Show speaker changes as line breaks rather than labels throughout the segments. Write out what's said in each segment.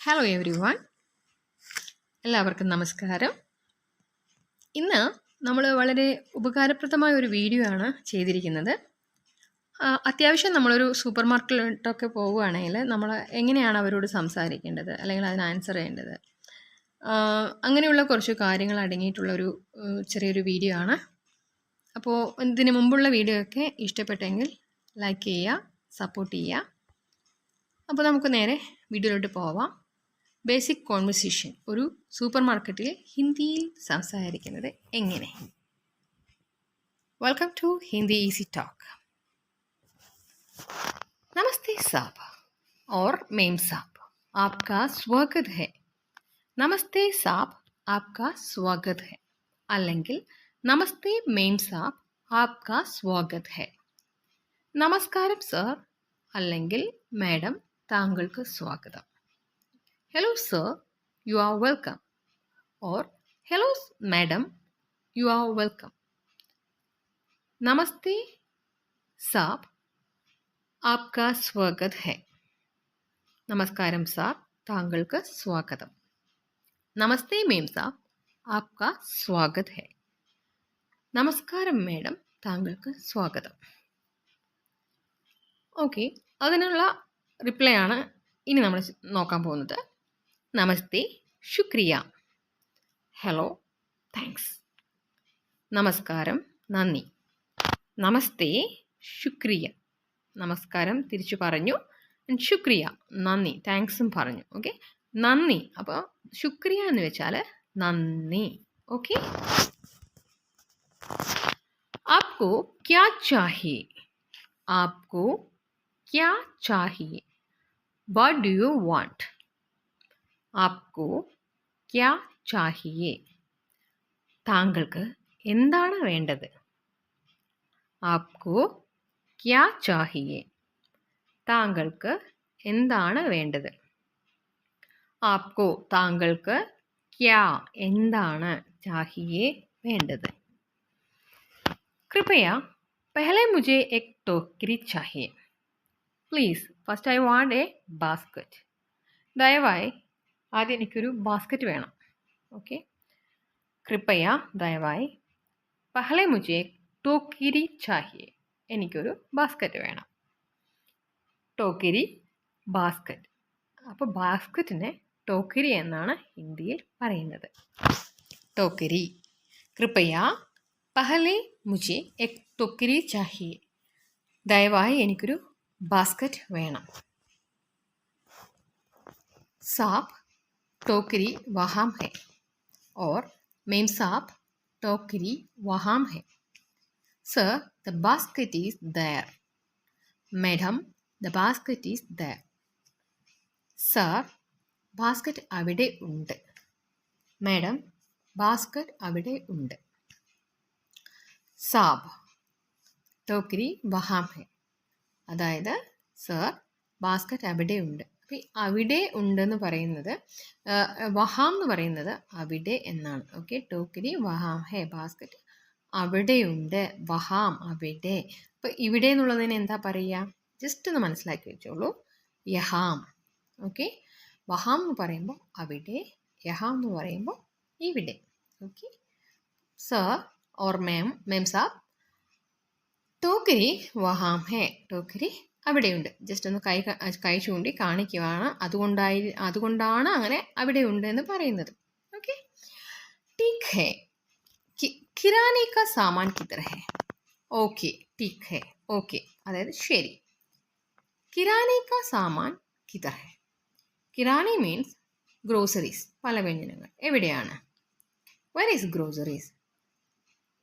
Hello every one, എല്ലാവർക്കും നമസ്കാരം. ഇന്ന് നമ്മൾ വളരെ ഉപകാരപ്രദമായ ഒരു വീഡിയോ ആണ് ചെയ്തിരിക്കുന്നത്. അത്യാവശ്യം നമ്മളൊരു സൂപ്പർ മാർക്കറ്റിലോട്ടൊക്കെ പോവുകയാണെങ്കിൽ നമ്മൾ എങ്ങനെയാണ് അവരോട് സംസാരിക്കേണ്ടത് അല്ലെങ്കിൽ അതിന് ആൻസർ ചെയ്യേണ്ടത്, അങ്ങനെയുള്ള കുറച്ച് കാര്യങ്ങൾ അടങ്ങിയിട്ടുള്ളൊരു ചെറിയൊരു വീഡിയോ ആണ്. അപ്പോൾ ഇതിന് മുമ്പുള്ള വീഡിയോ ഒക്കെ ഇഷ്ടപ്പെട്ടെങ്കിൽ ലൈക്ക് ചെയ്യുക, സപ്പോർട്ട് ചെയ്യുക. അപ്പോൾ നമുക്ക് നേരെ വീഡിയോയിലോട്ട് പോവാം. ബേസിക് കോൺവെർസേഷൻ, ഒരു സൂപ്പർ മാർക്കറ്റിൽ ഹിന്ദിയിൽ സംസാരിക്കുന്നത് എങ്ങനെ. Welcome to Hindi easy talk. നമസ്തേ സാബ് और मेम साहब, आपका स्वागत है. നമസ്തേ സാബ്, आपका स्वागत है. അല്ലെങ്കിൽ നമസ്തേ മെയിം സാബ്, आपका स्वागत है. നമസ്കാരം സർ അല്ലെങ്കിൽ മാഡം, താങ്കൾക്ക് സ്വാഗതം. Hello sir, you are welcome. Or hello madam, you are welcome. Namaste साहब, आपका स्वागत है. നമസ്കാരം സാർ, താങ്കൾക്ക് സ്വാഗതം. നമസ്തേ മേം സാബ്, ആപ്കാ സ്വാഗത് ഹെ. നമസ്കാരം മേഡം, താങ്കൾക്ക് സ്വാഗതം. ഓക്കെ, അതിനുള്ള റിപ്ലൈ ആണ് ഇനി നമ്മൾ നോക്കാൻ പോകുന്നത്. നമസ്തേ, ശുക്രിയ. Hello, thanks. നമസ്കാരം, നന്ദി. നമസ്തേ, ശുക്രിയ. നമസ്കാരം തിരിച്ചു പറഞ്ഞു. ശുക്രിയ, നന്ദി, താങ്ക്സും പറഞ്ഞു. ഓക്കെ, നന്ദി. അപ്പോൾ ശുക്രിയ എന്ന് വെച്ചാൽ നന്ദി. ഓക്കെ, ആപ്കോ ക്യാ ചാഹിയെ. ആപ്കോ ക്യാ ചാഹിയെ, what do you want. Apco ക്യാ ചാഹിയെ, താങ്കൾക്ക് എന്താണ് വേണ്ടത്. ആപ്കോ ക്യാ ചാഹിയെ, താങ്കൾക്ക് എന്താണ് വേണ്ടത്. ആപ്കോ, താങ്കൾക്ക്, ക്യാ, എന്താണ്, ചാഹിയെ, വേണ്ടത്. കൃപയ പഹലെ മുझे एक टोकरी चाहिए. Please, first I want A basket. ദയവായി ആദ്യം എനിക്കൊരു ബാസ്ക്കറ്റ് വേണം. ഓക്കെ, കൃപയ, ദയവായി. പഹലെ മുझे ടോക്കിരി ചാഹിയെ, എനിക്കൊരു ബാസ്ക്കറ്റ് വേണം. ടോക്കിരി, ബാസ്ക്കറ്റ്. അപ്പോൾ ബാസ്ക്കറ്റിനെ ടോക്കിരി എന്നാണ് ഹിന്ദിയിൽ പറയുന്നത്. ടോക്കിരി. കൃപയ പഹലെ മുझे एक ടോക്കിരി ചാഹിയെ, ദയവായി എനിക്കൊരു ബാസ്ക്കറ്റ് വേണം. സാബ്, ടോക്കരി വഹാം ഹെ. ഓർ മെയിം സാബ്, ടോക്കരി വഹാം ഹെ. Sir, the basket is there. Madam, the basket is there. Sir, basket അവിടെ ഉണ്ട്. മാഡം, ബാസ്ക്കറ്റ് അവിടെ ഉണ്ട്. സാബ്, ടോക്കരി വഹാം ഹെ, അതായത് സർ, ബാസ്ക്കറ്റ് അവിടെ ഉണ്ട്. അപ്പം അവിടെ ഉണ്ടെന്ന് പറയുന്നത്, വഹാം എന്ന് പറയുന്നത് അവിടെ എന്നാണ്. ഓക്കെ, ടോക്കരി വഹാം ഹെ, ബാസ്ക്കറ്റ് അവിടെയുണ്ട്. വഹാം, അവിടെ. അപ്പം ഇവിടെ എന്നുള്ളതിന് എന്താ പറയുക, ജസ്റ്റ് ഒന്ന് മനസ്സിലാക്കി വെച്ചോളൂ. യഹാം. ഓക്കെ, വഹാം എന്ന് പറയുമ്പോൾ അവിടെ, യഹാം എന്ന് പറയുമ്പോൾ ഇവിടെ. ഓക്കെ, സർ ഓർ മേം സാബ്, ടോക്കരി വഹാം ഹെ, ടോക്കരി അവിടെയുണ്ട്. ജസ്റ്റ് ഒന്ന് കൈ ചൂണ്ടി കാണിക്കുകയാണ്. അതുകൊണ്ടാണ് അങ്ങനെ അവിടെയുണ്ട് എന്ന് പറയുന്നത്. ഓക്കെ, ടീക്ക് ഹെ, കിരാനെ കാ സാമാൻ കിധർ ഹെ. ഓക്കെ, ടീക്ക് ഹെ, ഓക്കെ, അതായത് ശരി. കിരാനെ കാ സാമാൻ കിധർ ഹെ. കിരാനി മീൻസ് ഗ്രോസറീസ്, പലവ്യഞ്ജനങ്ങൾ. എവിടെയാണ്. Where is groceries.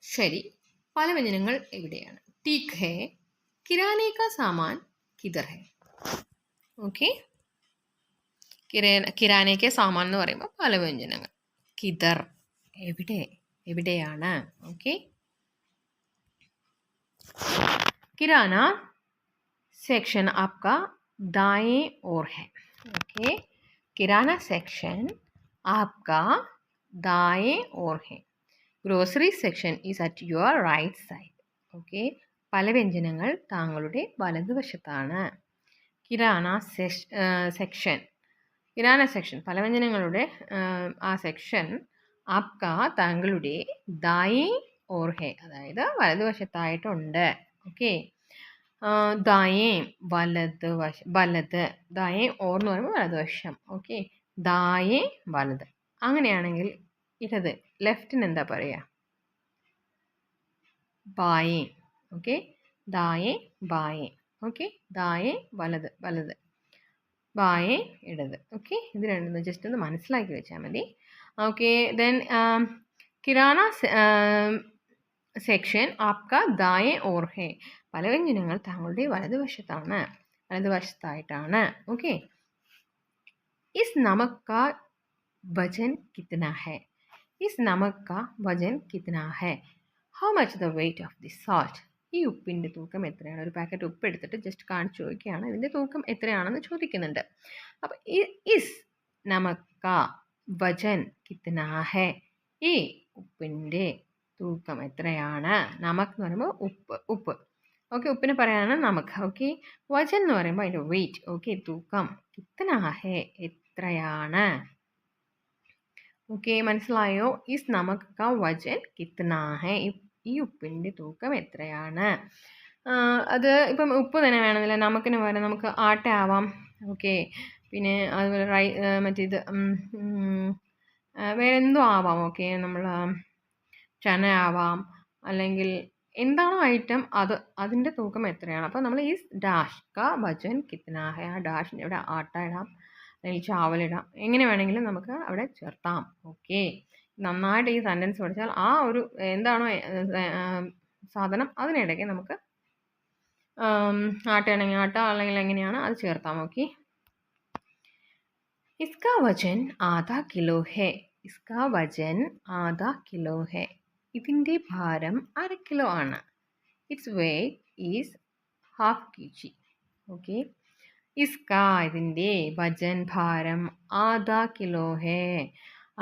ശരി, പലവ്യഞ്ജനങ്ങൾ എവിടെയാണ്. ടീക്ക് ഹെ, കിരാനെ കാ സാമാൻ കിധർ ഹെ. ഓക്കെ, കിരാനെ കാ സാമാൻ എന്ന് പറയുമ്പോൾ പലവ്യഞ്ജനങ്ങൾ. കിധർ, എവിടെ, എവിടെയാണ്. ഓക്കെ, കിരാന സെക്ഷൻ ആപ്കാ ദായേ ഓർ ഹെ. ഓക്കെ, കിരാന സെക്ഷൻ ആപ്കാ ദായേ ഓർ ഹെ. Grocery section is at your right side. Okay, പലവ്യഞ്ജനങ്ങൾ താങ്കളുടെ വലതുവശത്താണ്. കിരാന സെക്ഷൻ കിരാന സെക്ഷൻ പലവ്യഞ്ജനങ്ങളുടെ ആ സെക്ഷൻ ആപ്ക താങ്കളുടെ ദായേ ഓർ ഹെ, അതായത് വലതുവശത്തായിട്ടുണ്ട്. ഓക്കെ, ദായേ വലത്, ദായേ ഓർ എന്ന് പറയുമ്പോൾ വലതുവശം. ഓക്കെ, ദായേ വലത്. അങ്ങനെയാണെങ്കിൽ ഇടത് ലെഫ്റ്റിന് എന്താ പറയുക? ബായേ. ഓക്കെ, ദായേ ബായേ. ഓക്കെ, ദായേ വലത്, ബായേ ഇടത്. ഓക്കെ, ഇത് രണ്ടും ജസ്റ്റ് ഒന്ന് മനസ്സിലാക്കി വെച്ചാൽ മതി. ഓക്കെ, ദെൻ കിരാന സെക്ഷൻ ആപ്ക ദായേ ഓർ ഹെ, പലവ്യഞ്ജനങ്ങൾ താങ്കളുടെ വലതുവശത്തായിട്ടാണ്. ഓക്കെ, ഇസ് നമക് കാ വജൻ കിത്ന ഹെ, ഇസ് നമക് കാ വജൻ കിത്ന ഹെ, how much the weight of the salt, ഈ ഉപ്പിൻ്റെ തൂക്കം എത്രയാണ്? ഒരു പാക്കറ്റ് ഉപ്പ് എടുത്തിട്ട് ജസ്റ്റ് കാണിച്ചു നോക്കിയാണ് ഇതിൻ്റെ തൂക്കം എത്രയാണെന്ന് ചോദിക്കുന്നുണ്ട്. അപ്പം ഇസ് നമക് കാ വജൻ കിത്ന ഹെ, ഈ ഉപ്പിൻ്റെ തൂക്കം എത്രയാണ്? നമക് എന്ന് പറയുമ്പോൾ ഉപ്പ്. ഓക്കെ, ഉപ്പിന് പറയാണ് നമക്. ഓക്കെ, വജൻ എന്ന് പറയുമ്പോൾ അതിൻ്റെ വെയിറ്റ്. ഓക്കെ, തൂക്കം. കിത്ന ഹെ, എത്രയാണ്? ഓക്കെ, മനസ്സിലായോ? ഇസ് നമക് കാ വജൻ കിത്ന ഹെ, ഈ ഉപ്പിൻ്റെ തൂക്കം എത്രയാണ്? അത് ഇപ്പം ഉപ്പ് തന്നെ വേണമെന്നില്ല, നമുക്കിന് പകരം നമുക്ക് ആട്ട ആവാം. ഓക്കെ, പിന്നെ അതുപോലെ മറ്റേത് വേറെ എന്തോ ആവാം. ഓക്കെ, നമ്മൾ ചന ആവാം, അല്ലെങ്കിൽ എന്താണോ ഐറ്റം അതിൻ്റെ തൂക്കം എത്രയാണ്? അപ്പോൾ നമ്മൾ ഈ ഡാഷ് കാ വജൻ കിത്ന ഹെ, ആ ഡാഷിൻ്റെ ഇവിടെ ആട്ട ഇടാം, അല്ലെങ്കിൽ ചാവലിടാം, എങ്ങനെ വേണമെങ്കിലും നമുക്ക് അവിടെ ചേർത്താം. ഓക്കെ, നന്നായിട്ട് ഈ സെൻറ്റൻസ് പഠിച്ചാൽ ആ ഒരു എന്താണോ സാധനം അതിനിടയ്ക്ക് നമുക്ക് ആട്ടയാണെങ്കിൽ ആട്ട, അല്ലെങ്കിൽ എങ്ങനെയാണ് അത് ചേർത്താം. ഓക്കെ, ഇസ്കാ വജൻ ആധാ കിലോ ഹെ, ഇസ്കാ വജൻ ആധാ കിലോ ഹെ, ഇതിൻ്റെ ഭാരം 1/2 കിലോ ആണ്. Its weight is 1/2 kg. Okay, ഇസ്കാ ഇതിൻ്റെ, വജൻ ഭാരം, ആധാ കിലോ ഹെ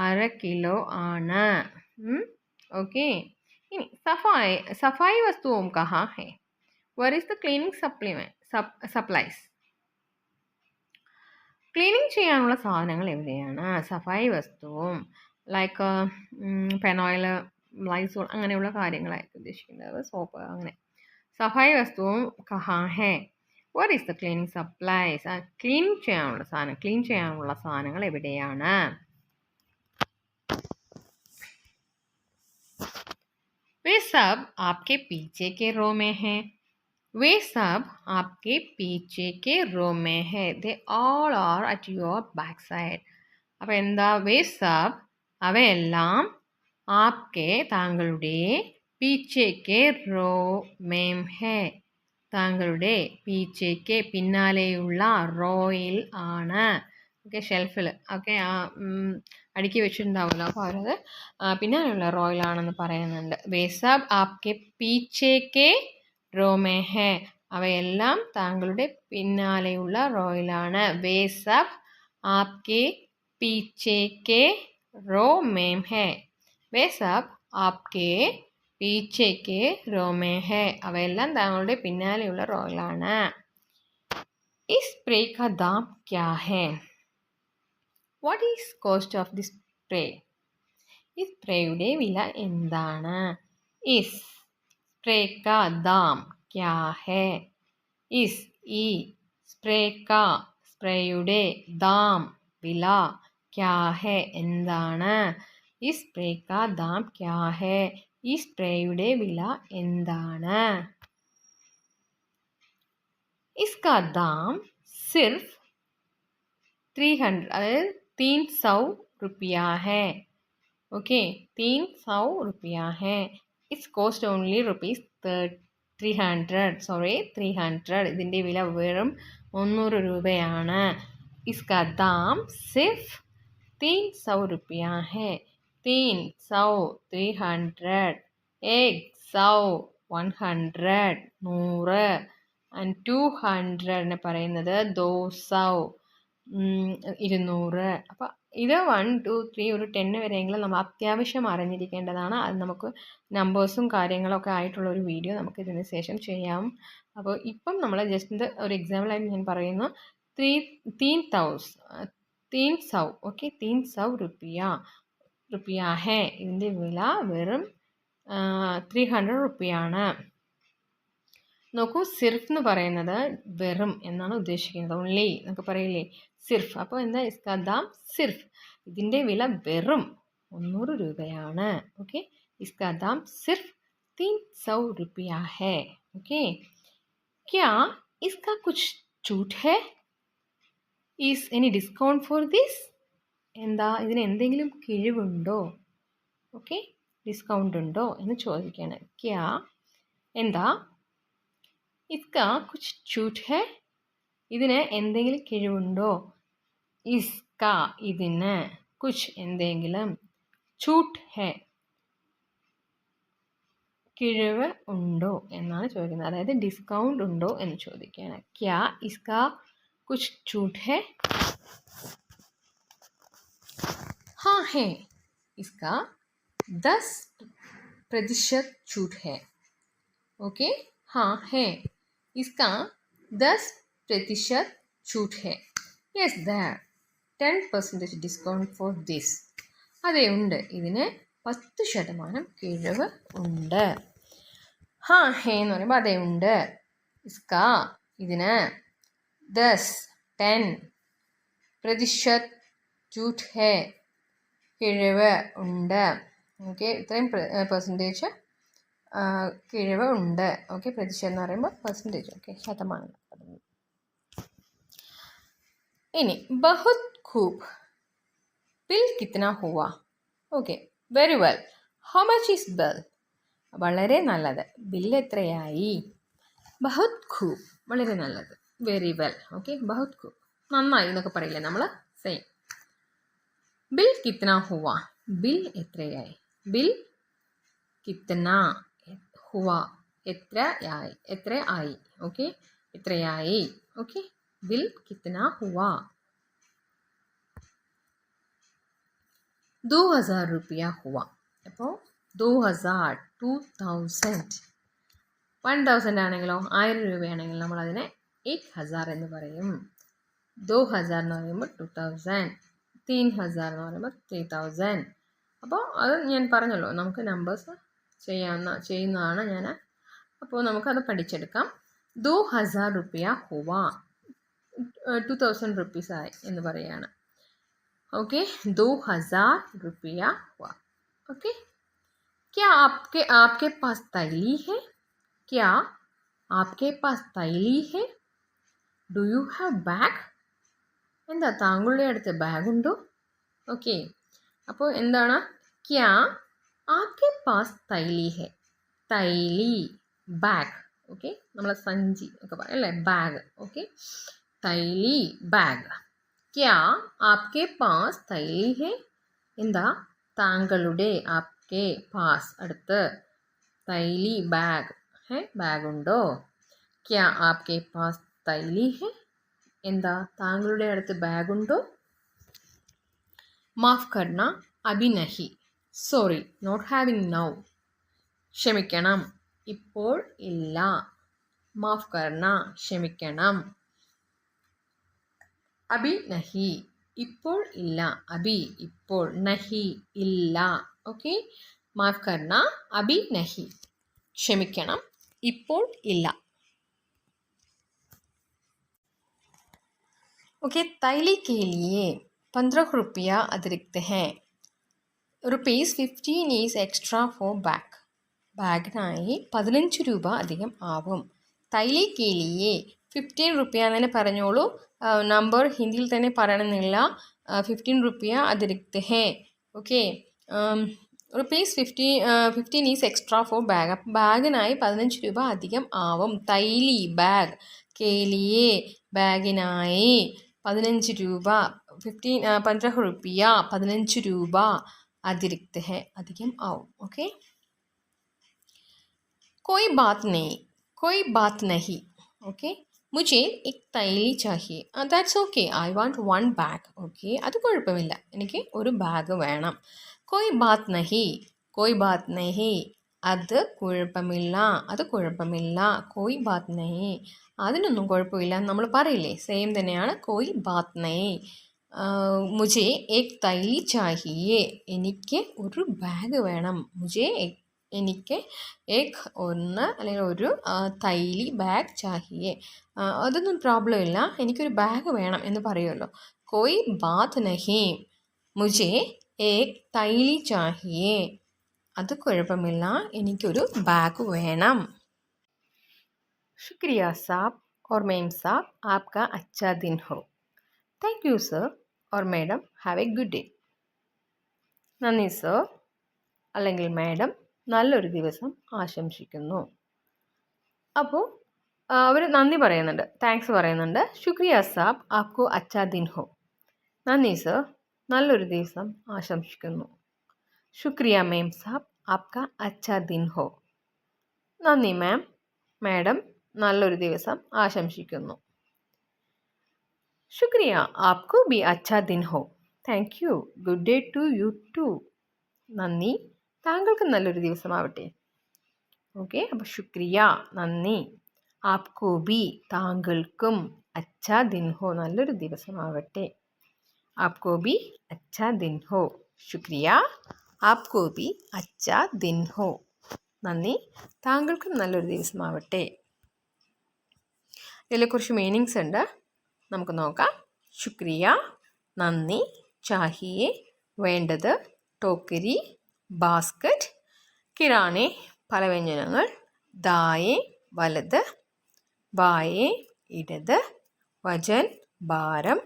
1/2 കിലോ ആണ്. ഓക്കെ, ഇനി സഫായി വസ്തുവും കഹാ ഹെ, where is the cleaning supplies, cleaning ചെയ്യാനുള്ള സാധനങ്ങൾ എവിടെയാണ്? സഫായി വസ്തുവും ലൈക്ക് പെനോയിൽ, ലൈസോൾ അങ്ങനെയുള്ള കാര്യങ്ങളായിരിക്കും ഉദ്ദേശിക്കുന്നത്, സോപ്പ് അങ്ങനെ. സഫായി വസ്തുവും കഹാ ഹെ, where is the cleaning supplies, clean ചെയ്യാനുള്ള സാധനങ്ങൾ എവിടെയാണ്? वे सब आपके पीछे के रो में हैं, वे सब आपके पीछे के रो में है, they all are at your back side. അപ്പോൾ എന്താ? വേ സബ് അവയെല്ലാം, ആപ്കെ താങ്കളുടെ, പീച്ചേക്ക് റോ മേം ഹെ താങ്കളുടെ, പീച്ചേക്ക് പിന്നാലെയുള്ള, റോയിൽ ആണ്. ഓക്കെ, ഷെൽഫിൽ. ഓക്കെ, അടുക്കി വെച്ചിട്ടുണ്ടാവുമല്ലോ, അപ്പോൾ അവരത് പിന്നാലെയുള്ള റോയിലാണെന്ന് പറയുന്നുണ്ട്. വേ സബ് ആപ്കെ പീച്ചേക്ക് റോ മേ ഹെ, അവയെല്ലാം താങ്കളുടെ പിന്നാലെയുള്ള റോയിലാണ്. വേ സബ് ആപ്കെ പീച്ചേക്ക് റോ മേം ഹെ, വേ സബ് ആപ്കെ പീച്ചേക്ക് റോ മേ ഹെ, അവയെല്ലാം താങ്കളുടെ പിന്നാലെയുള്ള റോയിലാണ്. ഇസ് സ്പ്രേ കാ ദാം ക്യാ ഹെ, what is cost of the spray, ഈ സ്പ്രേയുടെ വില എന്താണ്? ഇസ് സ്പ്രേ കാ ദാം ക്യാ ഹെ, ഇസ് ഈ, സ്പ്രേ കാ സ്പ്രേയുടെ, ദാം വില, ക്യാ ഹെ എന്താണ്? ഇസ് സ്പ്രേ കാ ദാം ക്യാ ഹെ, ഈ സ്പ്രേയുടെ വില എന്താണ്? ഇസ്കാ ദാം സിർഫ് 300, അതായത് 300 रुपया है. ओके, 300 रुपया है. It's cost only rupees 300. ഇതിൻ്റെ വില വെറും 300 രൂപയാണ്. इसका दाम सिर्फ 300 रुपया है. 300 300, 100 100 ആൻഡ് 200 പറയുന്നത് 200 200. അപ്പോൾ ഇത് 1 2 3 ഒരു 10 വരെയെങ്കിലും നമ്മൾ അത്യാവശ്യം അറിഞ്ഞിരിക്കേണ്ടതാണ്. അത് നമുക്ക് നമ്പേഴ്സും കാര്യങ്ങളൊക്കെ ആയിട്ടുള്ള ഒരു വീഡിയോ നമുക്ക് ഇതിന് ശേഷം ചെയ്യാം. അപ്പോൾ ഇപ്പം നമ്മൾ ജസ്റ്റ് ഒരു എക്സാമ്പിളായിട്ട് ഞാൻ പറയുന്നു. 3000 300. ഓക്കെ, 300 റുപ്പിയ ഹേ. ഇതിൻ്റെ വില വെറും 300 റുപ്പിയാണ്. നോക്കൂ, സിർഫ് എന്ന് പറയുന്നത് വെറും എന്നാണ് ഉദ്ദേശിക്കുന്നത്. ഓൺലി എന്നൊക്കെ പറയില്ലേ, സിർഫ്. അപ്പോൾ എന്താ, ഇസ്കാ ദാം സിർഫ്, ഇതിൻ്റെ വില വെറും 300 രൂപയാണ്. ഓക്കെ, ഇസ്കാ ദാം സിർഫ് 300 റുപ്പിയ ഹേ. ഓക്കെ, ക്യാ ഇസ്കാ കുച്ച് छूट है? Is any discount for this? എന്താ, ഇതിന് എന്തെങ്കിലും കിഴിവുണ്ടോ? ഓക്കെ, ഡിസ്കൗണ്ട് ഉണ്ടോ എന്ന് ചോദിക്കുകയാണ്. ക്യാ എന്താ, ഇസ്കാ കുച്ച് छूट है, ഇതിന് എന്തെങ്കിലും കിഴിവുണ്ടോ? ഇസ്കാ ഇതിന്, കുച്ച് എന്തെങ്കിലും, छूट है കിഴിവ് ഉണ്ടോ എന്നാണ് ചോദിക്കുന്നത്. അതായത് ഡിസ്കൗണ്ട് ഉണ്ടോ എന്ന് ചോദിക്കുകയാണ്. ക്യാ ഇസ്കാ കുച്ച് छूट है? हाँ है, इसका 10% छूट है. ओके, हाँ है, इसका 10% छूट है. Yes, there 10% discount for this. അതെ, ഉണ്ട്, ഇതിന് 10% കിഴിവ് ഉണ്ട്. ഹാ ഹേ എന്ന് പറയുമ്പോൾ അതെ ഉണ്ട്. ഇസ്കാ ഇതിന് 10% छूट है കിഴിവ് ഉണ്ട്. ഓക്കെ, ഇത്രയും പെർസെൻറ്റേജ് കിഴിവ് ഉണ്ട്. ഓക്കെ, പ്രതിശതം എന്ന് പറയുമ്പോൾ പെർസെൻറ്റേജ്, ഓക്കെ, ശതമാനം. ഇനി ബഹുത് ഖൂബ്, bill കിത്ന Hua? Okay, very well. How much is bill? വളരെ നല്ലത്. ബിൽ എത്രയായി? ബഹുത് ഖൂബ്, വളരെ നല്ലത്. Very well. ഓക്കെ, ബഹുത് ഖൂബ്, നന്നായി എന്നൊക്കെ പറയില്ലേ നമ്മൾ, സെയിം. ബിൽ കിത്ന ഹുവ? ബിൽ എത്രയായി? ബിൽ കിത്ന ഹുവ, എത്രയായി, എത്ര ആയി. ഓക്കെ, എത്രയായി. ഓക്കെ, ബിൽ കിത്ന ഹുവ? 2000 റുപ്പിയ ഹുവ. അപ്പോൾ 2000, 1000 ആണെങ്കിലോ, 1000 രൂപയാണെങ്കിലും നമ്മളതിനെ 1000 എന്ന് പറയും. 2000 എന്ന് പറയുമ്പോൾ 2000, 3000 എന്ന് പറയുമ്പോൾ 3000. അപ്പോൾ അത് ഞാൻ പറഞ്ഞല്ലോ, നമുക്ക് നമ്പേഴ്സ് ചെയ്യുന്നതാണ് ഞാൻ. അപ്പോൾ നമുക്കത് പഠിച്ചെടുക്കാം. 2000 റുപ്പിയ ഹുവ, 2000 റുപ്പീസ് ആയി എന്ന് പറയുകയാണ്. ओके, 2000 रुपया हुआ. ओके, क्या आपके पास तैली है? क्या आपके पास तैली है? Do you have bag? എന്താ, താങ്കളുടെ അടുത്ത് ബാഗുണ്ടോ? ഓക്കെ, അപ്പോൾ എന്താണ്, ക്യാ ആപ്കെ പാസ് തൈലി ഹെ? തൈലി, ബാഗ്. ഓക്കെ, നമ്മളെ സഞ്ചി ഒക്കെ പറയും അല്ലേ, ബാഗ്. Okay, തൈലി, bag. ക്യാ ആപ്കെ പാസ് തൈലി ഹെ? എന്താ, താങ്കളുടെ, ആപ്കെ പാസ് അടുത്ത്, തൈലി ബാഗ്, ഹെ ബാഗുണ്ടോ? ക്യാ ആപ്കെ പാസ് തൈലി ഹെ? എന്താ, താങ്കളുടെ അടുത്ത് ബാഗുണ്ടോ? മാഫ് കർണ, അഭി നഹി, സോറി, നോട്ട് ഹാവിങ് നൗ, ക്ഷമിക്കണം, ഇപ്പോൾ ഇല്ല. മാഫ് കർണ, ക്ഷമിക്കണം. അഭി നഹി, ഇപ്പോൾ ഇല്ല. അഭി ഇപ്പോൾ, നഹി ഇല്ല. ഓക്കെ, മാഫ് കർണ, അഭി നഹി, ക്ഷമിക്കണം, ഇപ്പോൾ ഇല്ല. ओके, तैली के लिए 15 रुपया अतिरिक्त हैं. ₹15 ഈസ് എക്സ്ട്രാ ഫോർ ബാഗ്. ബാഗിനായി 15 രൂപ അധികം ആവും. തൈലി के लिए 15 रुपया തന്നെ പറഞ്ഞോളൂ. നമ്പർ ഹിന്ദിയിൽ തന്നെ പറയണമെന്നില്ല. 15 रुपया अतिरिक्त हैं. Okay, ₹15 is extra four bag. അപ്പം ബാഗിനായി 15 രൂപ അധികം ആവും. തൈലി, ബാഗ്, കേലിയെ, ബാഗിനായി 15 രൂപ, 15 रुपया, 15 രൂപ, अतिरिक्त है, अधिകം ആവും. ഓക്കെ, कोई बात नहीं, कोई बात नहीं. ओके, मुझे एक തൈലി चाहिए. That's okay, I want 1 bag. Okay, അത് കുഴപ്പമില്ല, എനിക്ക് ഒരു ബാഗ് വേണം. कोई बात नहीं, कोई बात नहीं, അത് കുഴപ്പമില്ല, അത് കുഴപ്പമില്ല. कोई बात नहीं, അതിനൊന്നും കുഴപ്പമില്ല നമ്മൾ പറയില്ലേ, സെയിം തന്നെയാണ്. कोई बात नहीं, മുझെ ഏക് തൈലി ചാഹിയേ, എനിക്ക് ഒരു ബാഗ് വേണം. എനിക്ക് ഏക് ഒന്ന് അല്ലെങ്കിൽ ഒരു തൈലി ബാഗ് ചാഹിയേ. അതൊന്നും പ്രോബ്ലം ഇല്ല, എനിക്കൊരു ബാഗ് വേണം എന്ന് പറയുമല്ലോ. കോയി ബാത് നഹി, മുझे ഏക് തൈലി ചാഹിയേ, അത് കുഴപ്പമില്ല, എനിക്കൊരു ബാഗ് വേണം. ശുക്രിയ സാബ് और मैम साहब, आपका अच्छा दिन हो. Thank you sir or madam, have A good day. നന്ദി സർ അല്ലെങ്കിൽ മാഡം, നല്ലൊരു ദിവസം ആശംസിക്കുന്നു. അപ്പോൾ അവർ നന്ദി പറയുന്നുണ്ട്, താങ്ക്സ് പറയുന്നുണ്ട്. ശുക്രിയ സാബ്, ആപ്കോ അച്ഛാ ദിൻ ഹോ. നന്ദി സർ, നല്ലൊരു ദിവസം ആശംസിക്കുന്നു. ശുക്രിയ മാം സാബ്, ആപ്കാ അച്ഛാ ദിൻ ഹോ. നന്ദി മാം, മാഡം, നല്ലൊരു ദിവസം ആശംസിക്കുന്നു. ശുക്രിയ, ആപ്കോ ബി അച്ഛാ ദിൻ ഹോ. Thank you, good day to you too. നന്ദി, താങ്കൾക്ക് നല്ലൊരു ദിവസമാവട്ടെ. ഓക്കെ, അപ്പോൾ ശുക്രിയ നന്ദി, ആപ്കോ ബി താങ്കൾക്കും, അച്ഛാ ദിൻ ഹോ നല്ലൊരു ദിവസമാവട്ടെ. ആപ്കോ ബി അച്ഛാ ദിൻ ഹോ. ശുക്രിയ, ആപ്കോ ബി അച്ഛാ ദിൻ ഹോ. നന്ദി, താങ്കൾക്കും നല്ലൊരു ദിവസമാവട്ടെ. ഇതിൽ കുറച്ച് മീനിങ്സ് ഉണ്ട്, നമുക്ക് നോക്കാം. ശുക്രിയ നന്ദി, ചാഹിയെ വേണ്ടത്, ടോക്കരി ബാസ്ക്കറ്റ്, കിറാണെ പലവ്യഞ്ജനങ്ങൾ, ദായെ വലത്, ബായെ ഇടത്, വജൻ ഭാരം,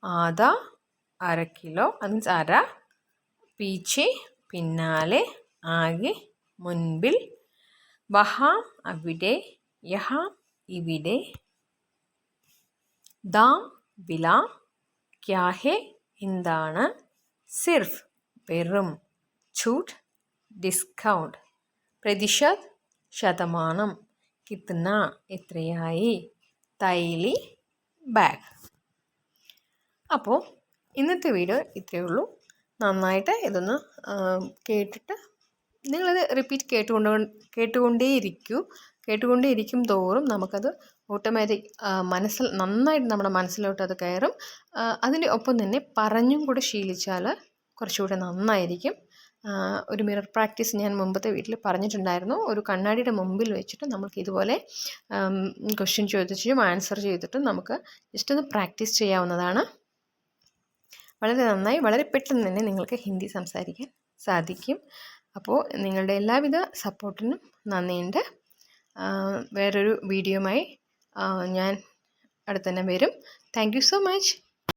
ആദ അര കിലോ, അത് മീൻസ് അര, പീച്ചെ പിന്നാലെ, ആകെ മുൻപിൽ, വഹാം അവിടെ, യഹാം ഇവിടെ, ദാം വില, ക്യാ ഹെ എന്താണ്, സിർഫ് വെറും, ഛൂട്ട് ഡിസ്കൗണ്ട്, പ്രതിശത് ശതമാനം, കിത്ന എത്രയായി, തൈലി ബാഗ്. അപ്പോൾ ഇന്നത്തെ വീഡിയോ ഇത്രയേ ഉള്ളൂ. നന്നായിട്ട് ഇതൊന്ന് കേട്ടിട്ട് നിങ്ങളത് റിപ്പീറ്റ് കേട്ടുകൊണ്ടേയിരിക്കും തോറും നമുക്കത് ഓട്ടോമാറ്റിക് നന്നായിട്ട് നമ്മുടെ മനസ്സിലോട്ട് അത് കയറും. അതിൻ്റെ ഒപ്പം തന്നെ പറഞ്ഞും കൂടെ ശീലിച്ചാൽ കുറച്ചുകൂടെ നന്നായിരിക്കും. ഒരു മിറർ പ്രാക്ടീസ് ഞാൻ മുമ്പത്തെ വീട്ടിൽ പറഞ്ഞിട്ടുണ്ടായിരുന്നു. ഒരു കണ്ണാടിയുടെ മുമ്പിൽ വെച്ചിട്ട് നമുക്ക് ഇതുപോലെ ക്വസ്റ്റ്യൻ ചോദിച്ചും ആൻസർ ചെയ്തിട്ടും നമുക്ക് ജസ്റ്റ് ഒന്ന് പ്രാക്ടീസ് ചെയ്യാവുന്നതാണ്. വളരെ നന്നായി, വളരെ പെട്ടെന്ന് തന്നെ നിങ്ങൾക്ക് ഹിന്ദി സംസാരിക്കാൻ സാധിക്കും. അപ്പോൾ നിങ്ങളുടെ എല്ലാവിധ സപ്പോർട്ടിനും നന്ദിയുണ്ട്. വേറൊരു വീഡിയോയുമായി ഞാൻ അടുത്ത് തന്നെ വരും. Thank you so much.